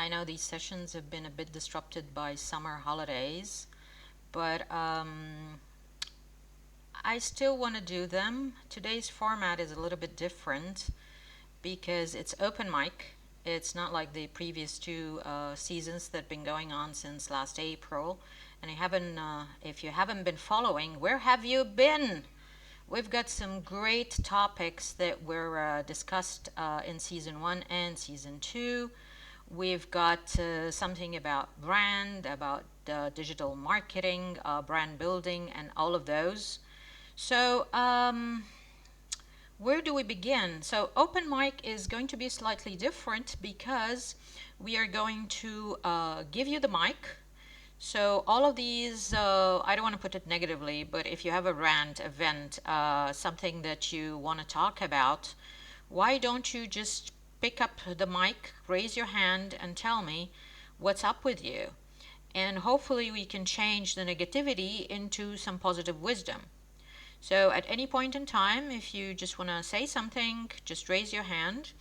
I know these sessions have been a bit disrupted by summer holidays, but I still want to do them. Today's format is a little bit different because it's open mic. It's not like the previous two seasons that have been going on since last April. And if you haven't been following, where have you been? We've got some great topics that were discussed in season 1 and season 2. We've got something about brand, about digital marketing, brand building, and all of those. So, where do we begin? So, open mic is going to be slightly different because we are going to give you the mic. So all of these, I don't want to put it negatively, but if you have a rant, event, something that you want to talk about, why don't you just pick up the mic, raise your hand, and tell me what's up with you? And hopefully we can change the negativity into some positive wisdom. So at any point in time, if you just want to say something, just raise your hand.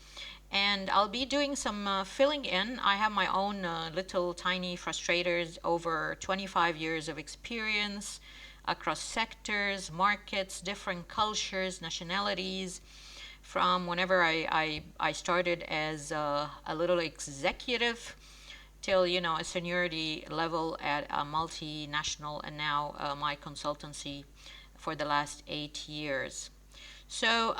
And I'll be doing some filling in. I have my own little tiny frustrators, over 25 years of experience across sectors, markets, different cultures, nationalities. From whenever I started as a little executive till a seniority level at a multinational, and now my consultancy for the last 8 years. So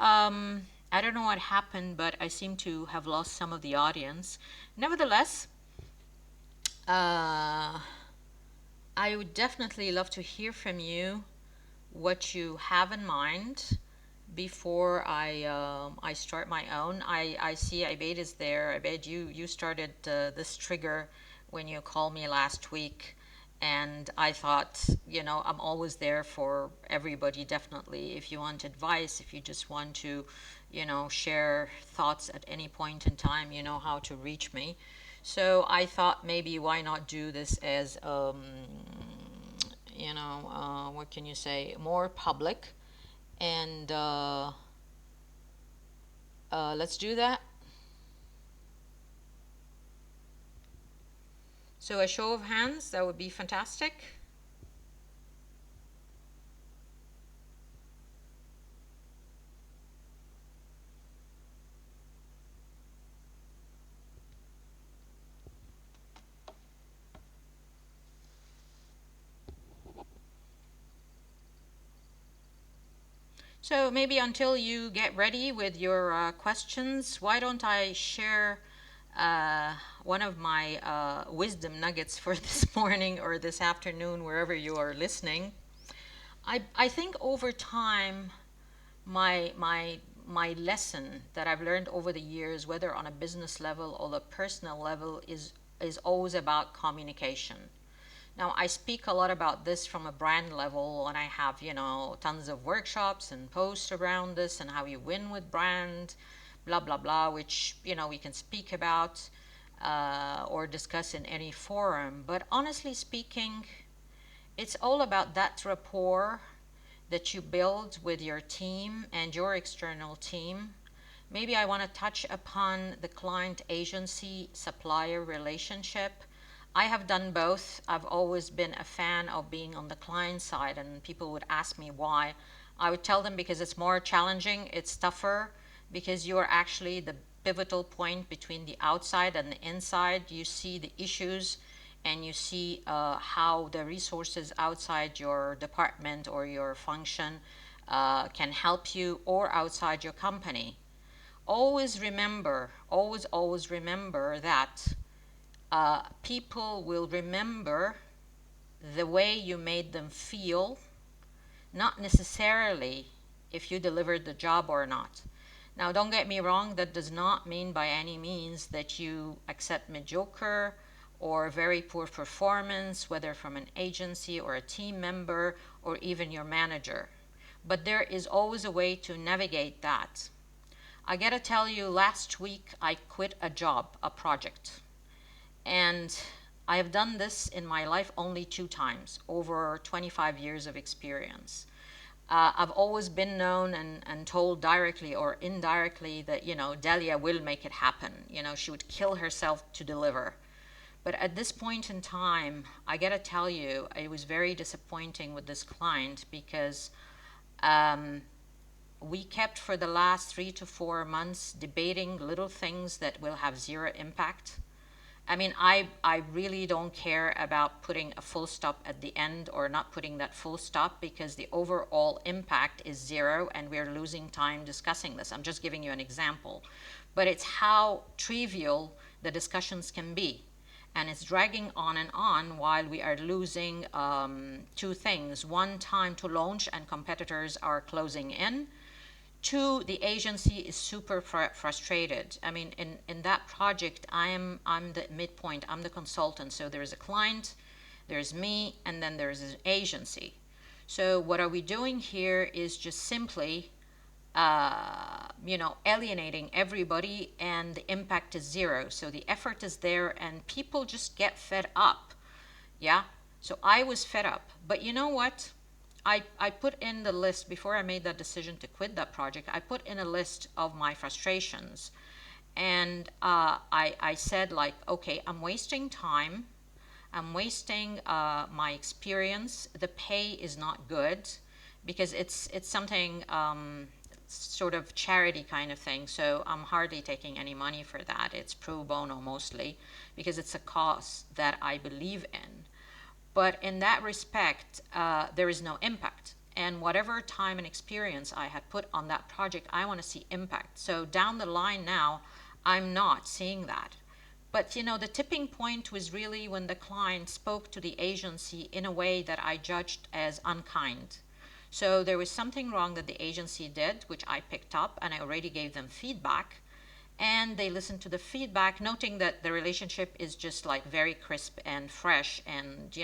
I don't know what happened, but I seem to have lost some of the audience. Nevertheless, I would definitely love to hear from you what you have in mind before I start my own. I see Abed is there. Abed, you started this trigger when you called me last week. And I thought, I'm always there for everybody, definitely. If you want advice, if you just want to, share thoughts at any point in time, you know how to reach me. So I thought maybe why not do this as, what can you say, more public. And let's do that. So a show of hands, that would be fantastic. So maybe until you get ready with your questions, why don't I share one of my wisdom nuggets for this morning or this afternoon, wherever you are listening. I think over time, my lesson that I've learned over the years, whether on a business level or a personal level, is always about communication. Now, I speak a lot about this from a brand level, and I have, tons of workshops and posts around this and how you win with brand, blah, blah, blah, which, we can speak about or discuss in any forum. But honestly speaking, it's all about that rapport that you build with your team and your external team. Maybe I want to touch upon the client agency supplier relationship. I have done both. I've always been a fan of being on the client side, and people would ask me why. I would tell them because it's more challenging, it's tougher, because you are actually the pivotal point between the outside and the inside. You see the issues and you see how the resources outside your department or your function can help you, or outside your company. Always remember, always remember that people will remember the way you made them feel, not necessarily if you delivered the job or not. Now, don't get me wrong, that does not mean by any means that you accept mediocre or very poor performance, whether from an agency or a team member or even your manager. But there is always a way to navigate that. I gotta tell you, last week I quit a job, a project. And I have done this in my life only 2 times, over 25 years of experience. I've always been known and told directly or indirectly that, Delia will make it happen. She would kill herself to deliver. But at this point in time, I gotta tell you, it was very disappointing with this client because um, we kept for the last 3 to 4 months debating little things that will have zero impact. I mean, I really don't care about putting a full stop at the end or not putting that full stop because the overall impact is zero and we're losing time discussing this. I'm just giving you an example. But it's how trivial the discussions can be. And it's dragging on while we are losing two things. One, time to launch and competitors are closing in. Two, the agency is super frustrated. I mean, in that project, I'm the midpoint, I'm the consultant. So there is a client, there's me, and then there's an agency. So what are we doing here is just simply, alienating everybody, and the impact is zero. So the effort is there, and people just get fed up. Yeah. So I was fed up. But you know what? I put in the list before I made that decision to quit that project. I put in a list of my frustrations. And I said, like, okay, I'm wasting time. I'm wasting my experience. The pay is not good because it's something sort of charity kind of thing. So I'm hardly taking any money for that. It's pro bono mostly because it's a cause that I believe in. But in that respect, there is no impact. And whatever time and experience I had put on that project, I want to see impact. So down the line now, I'm not seeing that. But the tipping point was really when the client spoke to the agency in a way that I judged as unkind. So there was something wrong that the agency did, which I picked up, and I already gave them feedback. And they listened to the feedback, noting that the relationship is just like very crisp and fresh, and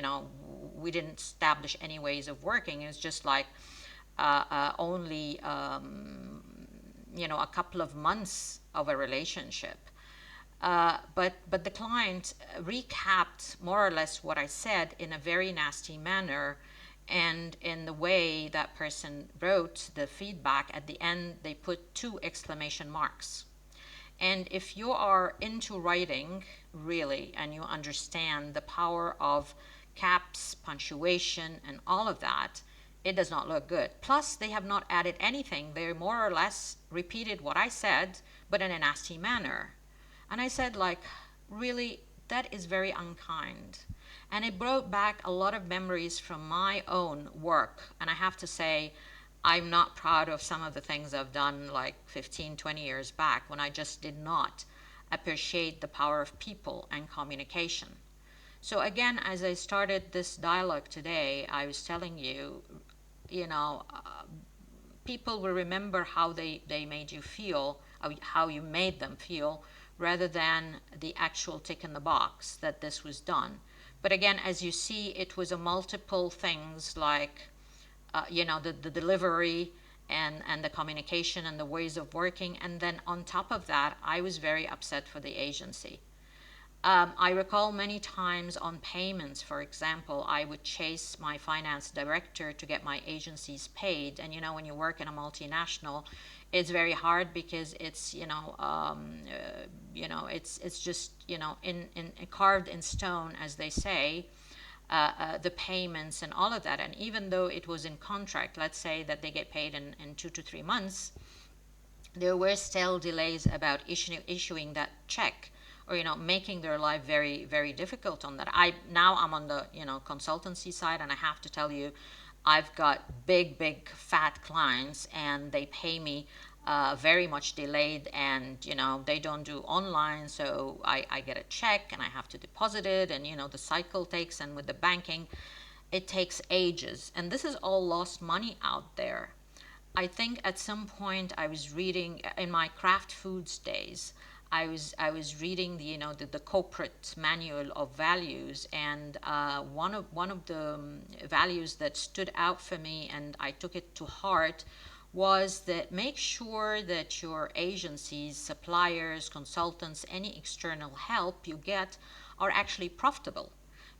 we didn't establish any ways of working. It was just like only a couple of months of a relationship. But the client recapped more or less what I said in a very nasty manner. And in the way that person wrote the feedback, at the end, they put 2 exclamation marks. And if you are into writing, really, and you understand the power of caps, punctuation, and all of that, it does not look good. Plus, they have not added anything. They more or less repeated what I said, but in a nasty manner. And I said, like, really, that is very unkind. And it brought back a lot of memories from my own work. And I have to say, I'm not proud of some of the things I've done like 15, 20 years back when I just did not appreciate the power of people and communication. So again, as I started this dialogue today, I was telling you, people will remember how they made you feel, how you made them feel, rather than the actual tick in the box that this was done. But again, as you see, it was a multiple things like the delivery and the communication and the ways of working. And then on top of that, I was very upset for the agency. I recall many times on payments, for example, I would chase my finance director to get my agencies paid. And when you work in a multinational, it's very hard because it's it's just in carved in stone, as they say. The payments and all of that. And even though it was in contract, let's say that they get paid in 2 to 3 months, there were still delays about issuing that check, or making their life very, very difficult on that. I'm on the consultancy side, and I have to tell you, I've got big fat clients, and they pay me very much delayed, and they don't do online, so I get a check and I have to deposit it, and the cycle takes, and with the banking it takes ages, and this is all lost money out there. I think at some point I was reading in my craft foods days, I was reading the corporate manual of values, and one of the values that stood out for me, and I took it to heart, was that make sure that your agencies, suppliers, consultants, any external help you get are actually profitable.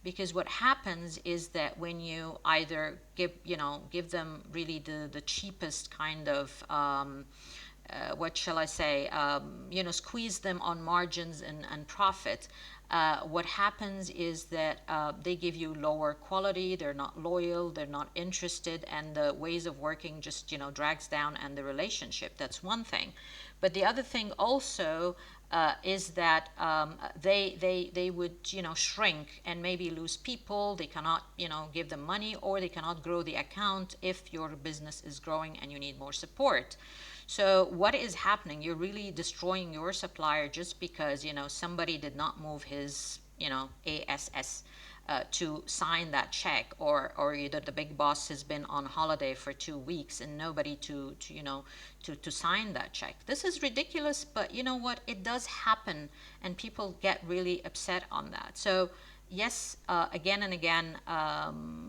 Because what happens is that when you either give them really the cheapest kind of what shall I say, squeeze them on margins and profit, what happens is that they give you lower quality, they're not loyal, they're not interested, and the ways of working just, drags down and the relationship. That's one thing. But the other thing also is that they would, shrink and maybe lose people. They cannot, give them money, or they cannot grow the account if your business is growing and you need more support. So what is happening? You're really destroying your supplier just because, somebody did not move his, ASS to sign that check, or either the big boss has been on holiday for 2 weeks and nobody to sign that check. This is ridiculous, but you know what? It does happen, and people get really upset on that. So yes, again and again,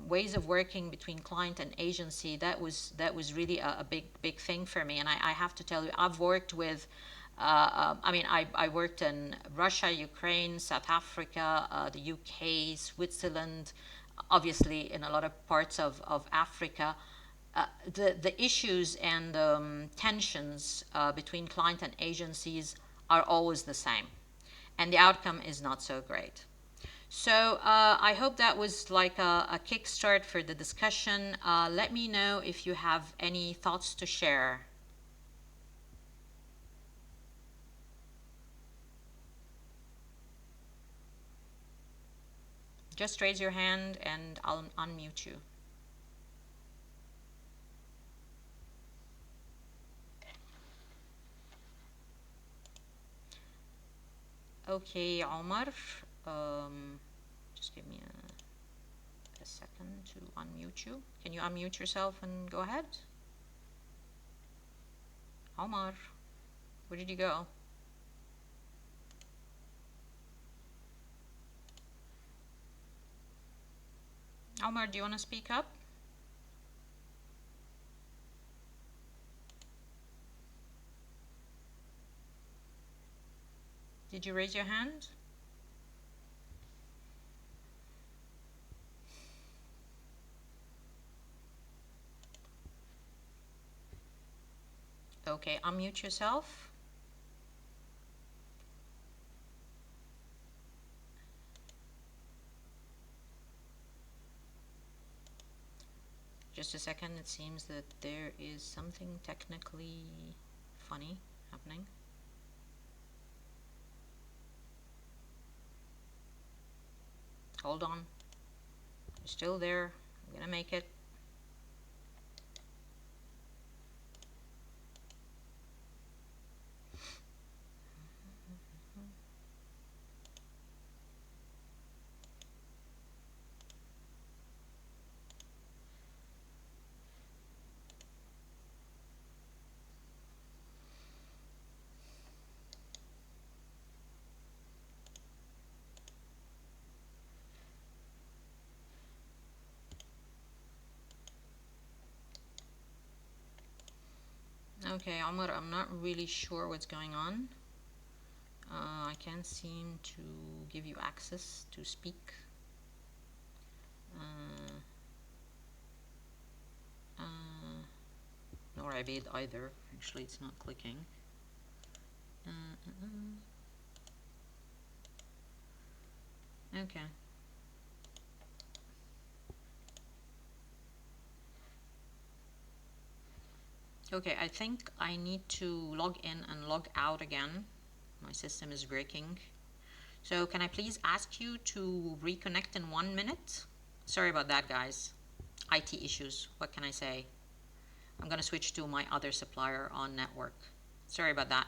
ways of working between client and agency, that was really a big thing for me. And I have to tell you, I've worked with I worked in Russia, Ukraine, South Africa, the UK, Switzerland, obviously in a lot of parts of Africa. The issues and tensions between client and agencies are always the same, and the outcome is not so great. So I hope that was like a kickstart for the discussion. Let me know if you have any thoughts to share. Just raise your hand and I'll unmute you. Okay, Omar, just give me a second to unmute you. Can you unmute yourself and go ahead? Omar, where did you go? Omar, do you want to speak up? Did you raise your hand? Okay, unmute yourself. Just a second, it seems that there is something technically funny happening. Hold on. You're still there. I'm gonna make it. Okay, Omar, I'm not really sure what's going on. I can't seem to give you access to speak. Nor Abid either. Actually, it's not clicking. Okay. Okay, I think I need to log in and log out again. My system is breaking. So can I please ask you to reconnect in 1 minute? Sorry about that, guys. IT issues, what can I say? I'm gonna switch to my other supplier on network. Sorry about that.